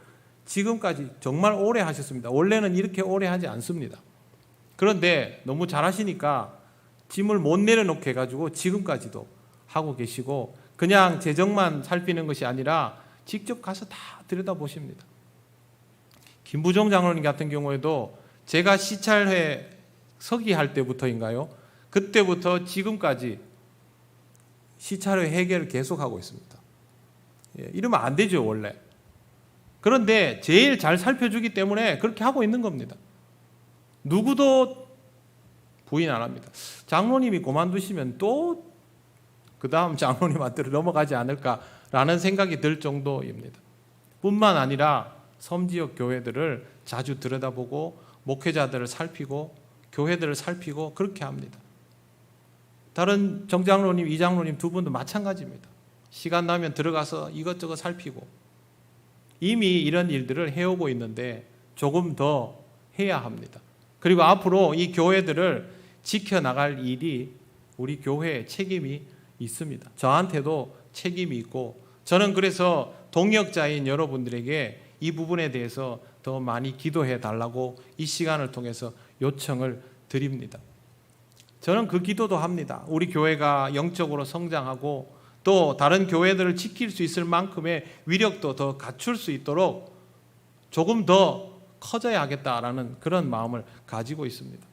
지금까지 정말 오래 하셨습니다. 원래는 이렇게 오래 하지 않습니다. 그런데 너무 잘하시니까 짐을 못 내려놓게 해가지고 지금까지도 하고 계시고, 그냥 재정만 살피는 것이 아니라 직접 가서 다 들여다보십니다. 김부종 장로님 같은 경우에도 제가 시찰회 서기할 때부터인가요? 그때부터 지금까지 시찰회 회계를 계속하고 있습니다. 이러면 안 되죠, 원래. 그런데 제일 잘 살펴주기 때문에 그렇게 하고 있는 겁니다. 누구도 부인 안 합니다. 장로님이 그만두시면 또 그 다음 장로님한테 넘어가지 않을까라는 생각이 들 정도입니다. 뿐만 아니라 섬지역 교회들을 자주 들여다보고 목회자들을 살피고 교회들을 살피고 그렇게 합니다. 다른 정장로님, 이장로님 두 분도 마찬가지입니다. 시간 나면 들어가서 이것저것 살피고 이미 이런 일들을 해오고 있는데 조금 더 해야 합니다. 그리고 앞으로 이 교회들을 지켜나갈 일이 우리 교회의 책임이 있습니다. 저한테도 책임이 있고, 저는 그래서 동역자인 여러분들에게 이 부분에 대해서 더 많이 기도해 달라고 이 시간을 통해서 요청을 드립니다. 저는 그 기도도 합니다. 우리 교회가 영적으로 성장하고 또 다른 교회들을 지킬 수 있을 만큼의 위력도 더 갖출 수 있도록 조금 더 커져야 하겠다라는 그런 마음을 가지고 있습니다.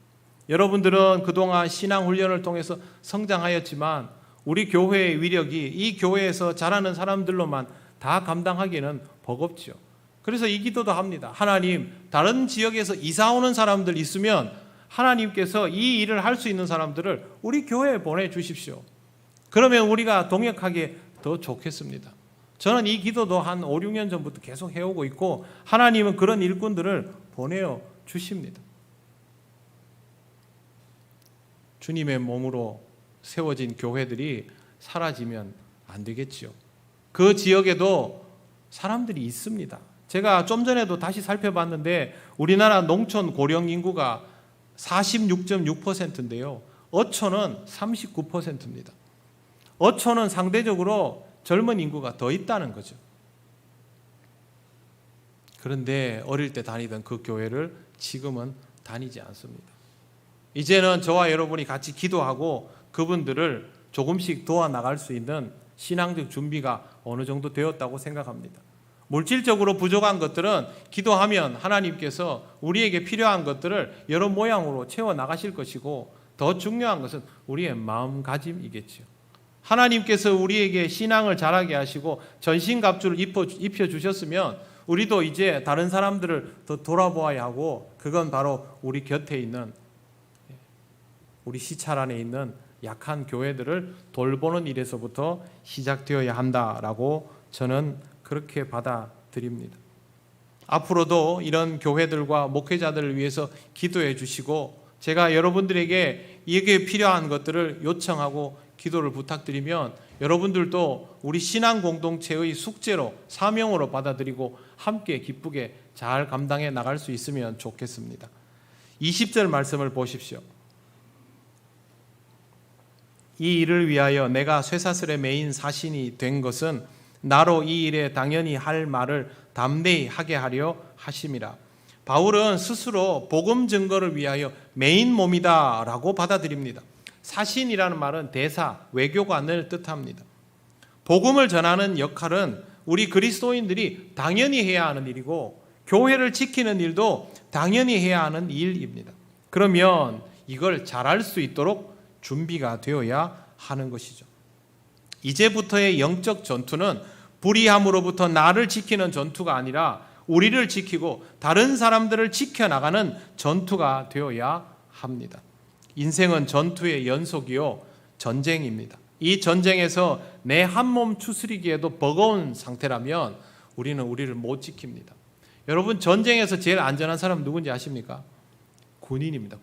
여러분들은 그동안 신앙 훈련을 통해서 성장하였지만 우리 교회의 위력이 이 교회에서 자라는 사람들로만 다 감당하기는 버겁죠. 그래서 이 기도도 합니다. 하나님, 다른 지역에서 이사 오는 사람들 있으면 하나님께서 이 일을 할 수 있는 사람들을 우리 교회에 보내주십시오. 그러면 우리가 동역하기에 더 좋겠습니다. 저는 이 기도도 한 5, 6년 전부터 계속 해오고 있고 하나님은 그런 일꾼들을 보내어 주십니다. 주님의 몸으로 세워진 교회들이 사라지면 안 되겠지요. 그 지역에도 사람들이 있습니다. 제가 좀 전에도 다시 살펴봤는데 우리나라 농촌 고령 인구가 46.6%인데요. 어촌은 39%입니다. 어촌은 상대적으로 젊은 인구가 더 있다는 거죠. 그런데 어릴 때 다니던 그 교회를 지금은 다니지 않습니다. 이제는 저와 여러분이 같이 기도하고 그분들을 조금씩 도와나갈 수 있는 신앙적 준비가 어느 정도 되었다고 생각합니다. 물질적으로 부족한 것들은 기도하면 하나님께서 우리에게 필요한 것들을 여러 모양으로 채워나가실 것이고 더 중요한 것은 우리의 마음가짐이겠죠. 하나님께서 우리에게 신앙을 자라게 하시고 전신갑주를 입혀주셨으면 우리도 이제 다른 사람들을 더 돌아보아야 하고 그건 바로 우리 곁에 있는 우리 시찰 안에 있는 약한 교회들을 돌보는 일에서부터 시작되어야 한다라고 저는 그렇게 받아들입니다. 앞으로도 이런 교회들과 목회자들을 위해서 기도해 주시고 제가 여러분들에게 이게 필요한 것들을 요청하고 기도를 부탁드리면 여러분들도 우리 신앙 공동체의 숙제로 사명으로 받아들이고 함께 기쁘게 잘 감당해 나갈 수 있으면 좋겠습니다. 20절 말씀을 보십시오. 이 일을 위하여 내가 쇠사슬에 매인 사신이 된 것은 나로 이 일에 당연히 할 말을 담대히 하게 하려 하심이라. 바울은 스스로 복음 증거를 위하여 매인 몸이다라고 받아들입니다. 사신이라는 말은 대사, 외교관을 뜻합니다. 복음을 전하는 역할은 우리 그리스도인들이 당연히 해야 하는 일이고 교회를 지키는 일도 당연히 해야 하는 일입니다. 그러면 이걸 잘할 수 있도록 준비가 되어야 하는 것이죠. 이제부터의 영적 전투는 불의함으로부터 나를 지키는 전투가 아니라 우리를 지키고 다른 사람들을 지켜나가는 전투가 되어야 합니다. 인생은 전투의 연속이요 전쟁입니다. 이 전쟁에서 내 한 몸 추스리기에도 버거운 상태라면 우리는 우리를 못 지킵니다. 여러분, 전쟁에서 제일 안전한 사람은 누군지 아십니까? 군인입니다.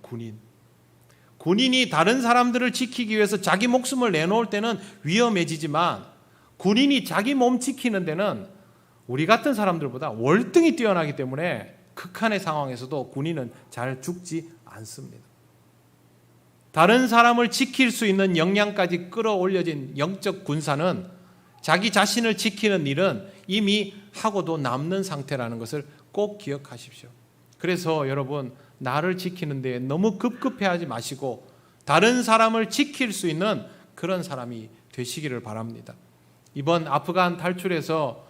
군인이 다른 사람들을 지키기 위해서 자기 목숨을 내놓을 때는 위험해지지만 군인이 자기 몸 지키는 데는 우리 같은 사람들보다 월등히 뛰어나기 때문에 극한의 상황에서도 군인은 잘 죽지 않습니다. 다른 사람을 지킬 수 있는 역량까지 끌어올려진 영적 군사는 자기 자신을 지키는 일은 이미 하고도 남는 상태라는 것을 꼭 기억하십시오. 그래서 여러분, 나를 지키는 데 너무 급급해하지 마시고 다른 사람을 지킬 수 있는 그런 사람이 되시기를 바랍니다. 이번 아프간 탈출에서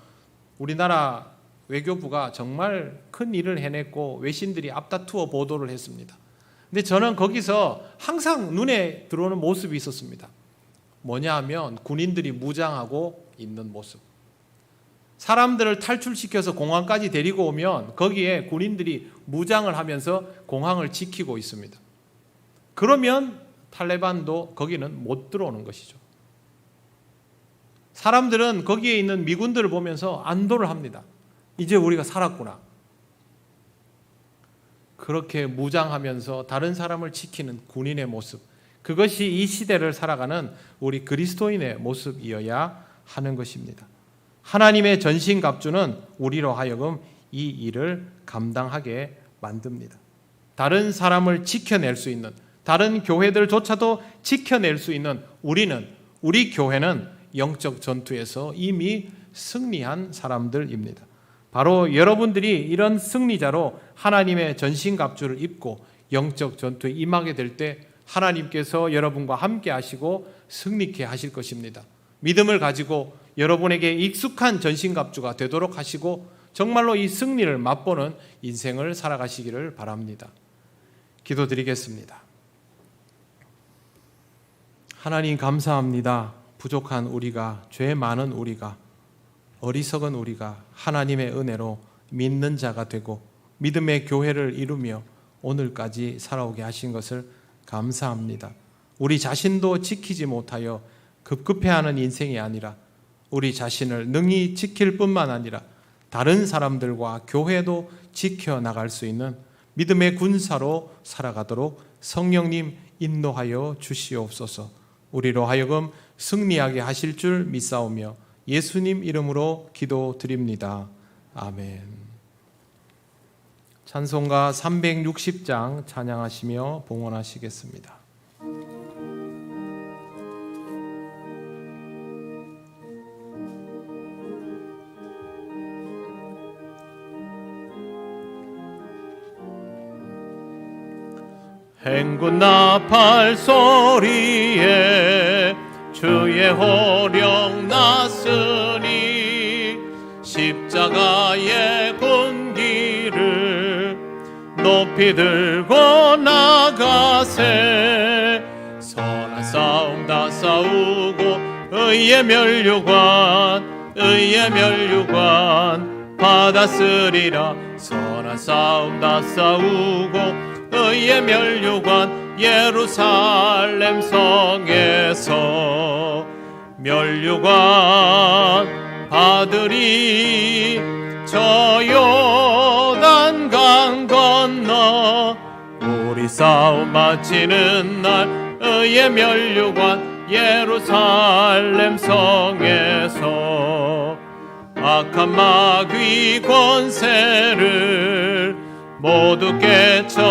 우리나라 외교부가 정말 큰 일을 해냈고 외신들이 앞다투어 보도를 했습니다. 근데 저는 거기서 항상 눈에 들어오는 모습이 있었습니다. 뭐냐 하면 군인들이 무장하고 있는 모습. 사람들을 탈출시켜서 공항까지 데리고 오면 거기에 군인들이 무장을 하면서 공항을 지키고 있습니다. 그러면 탈레반도 거기는 못 들어오는 것이죠. 사람들은 거기에 있는 미군들을 보면서 안도를 합니다. 이제 우리가 살았구나. 그렇게 무장하면서 다른 사람을 지키는 군인의 모습, 그것이 이 시대를 살아가는 우리 그리스도인의 모습이어야 하는 것입니다. 하나님의 전신갑주는 우리로 하여금 이 일을 감당하게 만듭니다. 다른 사람을 지켜낼 수 있는, 다른 교회들조차도 지켜낼 수 있는 우리 교회는 영적 전투에서 이미 승리한 사람들입니다. 바로 여러분들이 이런 승리자로 하나님의 전신갑주를 입고 영적 전투에 임하게 될 때 하나님께서 여러분과 함께 하시고 승리케 하실 것입니다. 믿음을 가지고 여러분에게 익숙한 전신갑주가 되도록 하시고 정말로 이 승리를 맛보는 인생을 살아가시기를 바랍니다. 기도드리겠습니다. 하나님 감사합니다. 부족한 우리가, 죄 많은 우리가, 어리석은 우리가 하나님의 은혜로 믿는 자가 되고 믿음의 교회를 이루며 오늘까지 살아오게 하신 것을 감사합니다. 우리 자신도 지키지 못하여 급급해하는 인생이 아니라 우리 자신을 능히 지킬 뿐만 아니라 다른 사람들과 교회도 지켜나갈 수 있는 믿음의 군사로 살아가도록 성령님 인도하여 주시옵소서. 우리로 하여금 승리하게 하실 줄 믿사오며 예수님 이름으로 기도드립니다. 아멘. 찬송가 360장 찬양하시며 봉헌하시겠습니다. 행군 나팔 소리에 주의 호령 났으니 십자가의 군기를 높이 들고 나가세. 선한 싸움 다 싸우고 의의 멸류관 받았으리라. 선한 싸움 다 싸우고 의의 멸류관 예루살렘 성에서 멸류관 받으리. 저 요단강 건너 우리 싸움 마치는 날 의의 멸류관 예루살렘 성에서 악한 마귀 권세를 모두 깨쳐버리고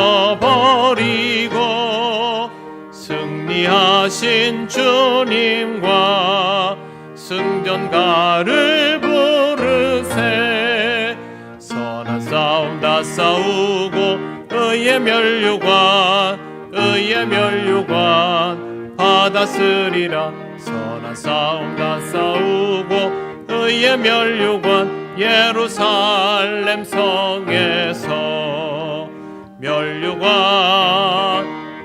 승리하신 주님과 승전가를 부르세. 선한 싸움 다 싸우고 의의 멸류관 받았으리라. 선한 싸움 다 싸우고 의의 멸류관 예루살렘 성에서 멸류관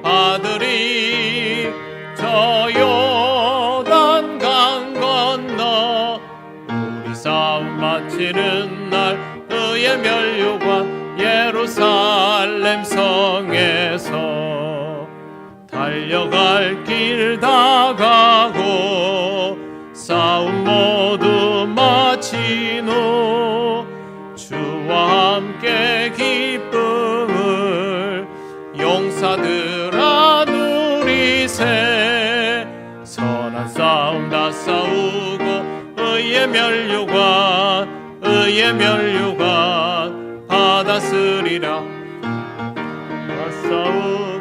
받으리. 저 요단강 건너 우리 싸움 마치는 날 의의 멸류관 예루살렘 성에서 달려갈 길 다 가고 싸움 모두 마친 후 주와 함께 기쁨을 용사들아 누리세. 선한 싸움 다 싸우고 의의 멸류관 받았으리라. 다 싸우고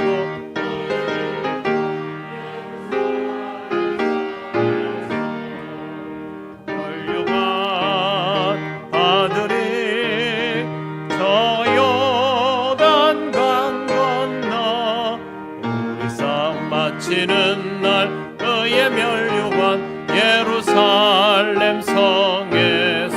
마치는 날 의의 멸류관 예루살렘 성에서.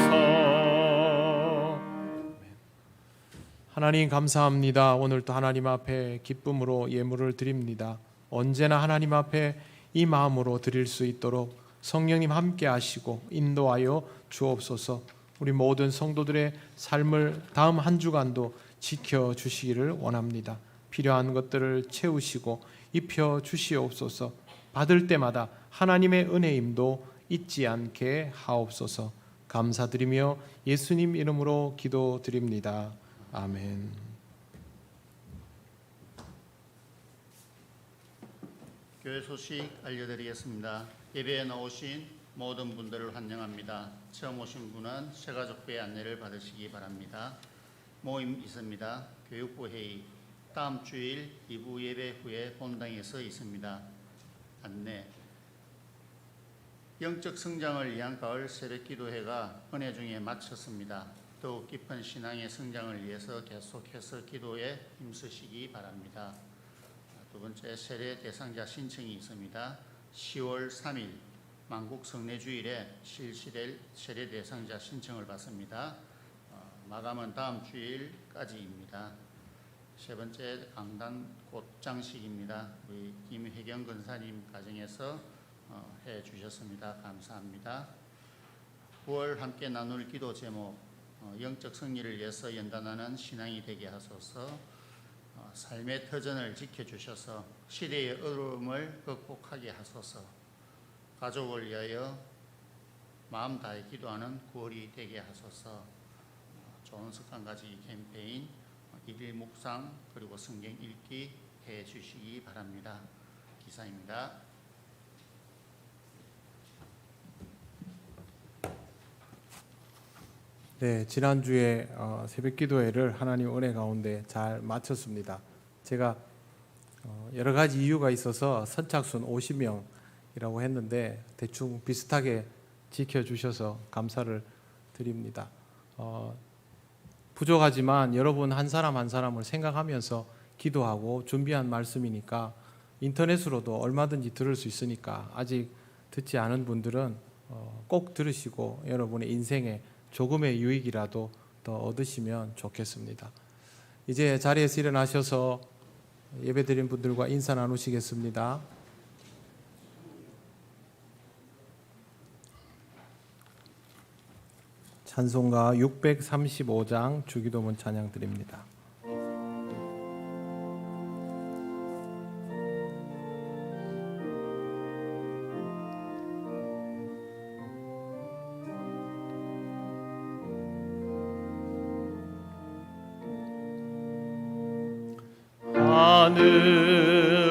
하나님 감사합니다. 오늘도 하나님 앞에 기쁨으로 예물을 드립니다. 언제나 하나님 앞에 이 마음으로 드릴 수 있도록 성령님 함께 하시고 인도하여 주옵소서. 우리 모든 성도들의 삶을 다음 한 주간도 지켜주시기를 원합니다. 필요한 것들을 채우시고 입혀 주시옵소서. 받을 때마다 하나님의 은혜임도 잊지 않게 하옵소서. 감사드리며 예수님 이름으로 기도드립니다. 아멘. 교회 소식 알려드리겠습니다. 예배에 나오신 모든 분들을 환영합니다. 처음 오신 분은 새가족부의 안내를 받으시기 바랍니다. 모임 있습니다. 교육부 회의 다음 주일 2부 예배 후에 본당에서 있습니다. 안내. 영적 성장을 위한 가을 새벽 기도회가 은혜 중에 마쳤습니다. 더욱 깊은 신앙의 성장을 위해서 계속해서 기도에 힘쓰시기 바랍니다. 두 번째, 세례 대상자 신청이 있습니다. 10월 3일 만국 성례주일에 실시될 세례 대상자 신청을 받습니다. 마감은 다음 주일까지입니다. 세 번째, 강단 곧장식입니다. 우리 김혜경 권사님 가정에서 해 주셨습니다. 감사합니다. 9월 함께 나눌 기도 제목 영적 승리를 위해서 연단하는 신앙이 되게 하소서. 삶의 터전을 지켜주셔서 시대의 어려움을 극복하게 하소서. 가족을 위하여 마음 다해 기도하는 9월이 되게 하소서. 좋은 습관 가지기 캠페인 일일 묵상 그리고 성경 읽기 해 주시기 바랍니다. 기사입니다. 네, 지난주에 새벽 기도회를 하나님 은혜 가운데 잘 마쳤습니다. 제가 여러 가지 이유가 있어서 선착순 50명이라고 했는데 대충 비슷하게 지켜주셔서 감사를 드립니다. 부족하지만 여러분 한 사람 한 사람을 생각하면서 기도하고 준비한 말씀이니까 인터넷으로도 얼마든지 들을 수 있으니까 아직 듣지 않은 분들은 꼭 들으시고 여러분의 인생에 조금의 유익이라도 더 얻으시면 좋겠습니다. 이제 자리에서 일어나셔서 예배드린 분들과 인사 나누시겠습니다. 찬송가 635장 주기도문 찬양 드립니다.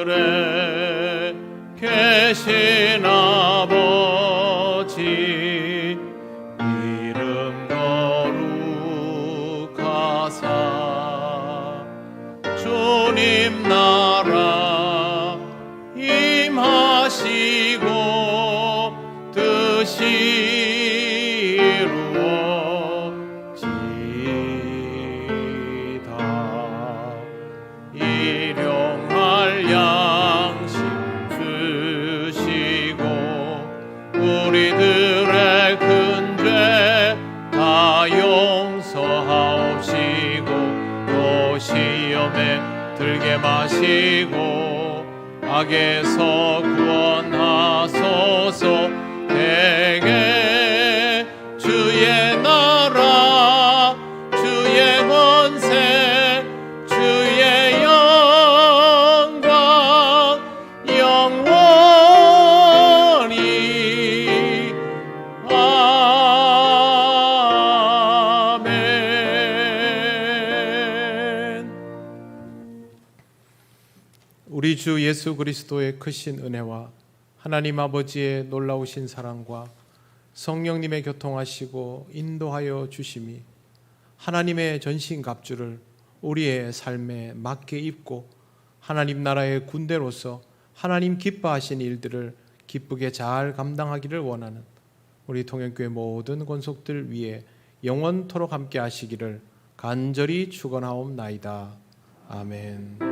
하늘에 계신 아버지 이름 거룩하사 주님 나라 임하시고 뜻이 이루어지이다. 일용할 양식 주시고 우리들의 큰 죄 다 용서하옵시고 또 시험에 들게 마시고 악에서 구원하소서. 대개 주의 나라 주의 권세 주의 영광 영원히 아멘. 우리 주 예수 그리스도의 크신 은혜와 하나님 아버지의 놀라우신 사랑과 성령님의 교통하시고 인도하여 주심이 하나님의 전신갑주를 우리의 삶에 맞게 입고 하나님 나라의 군대로서 하나님 기뻐하신 일들을 기쁘게 잘 감당하기를 원하는 우리 통영교회 모든 권속들 위에 영원토록 함께 하시기를 간절히 축원하옵나이다. 아멘.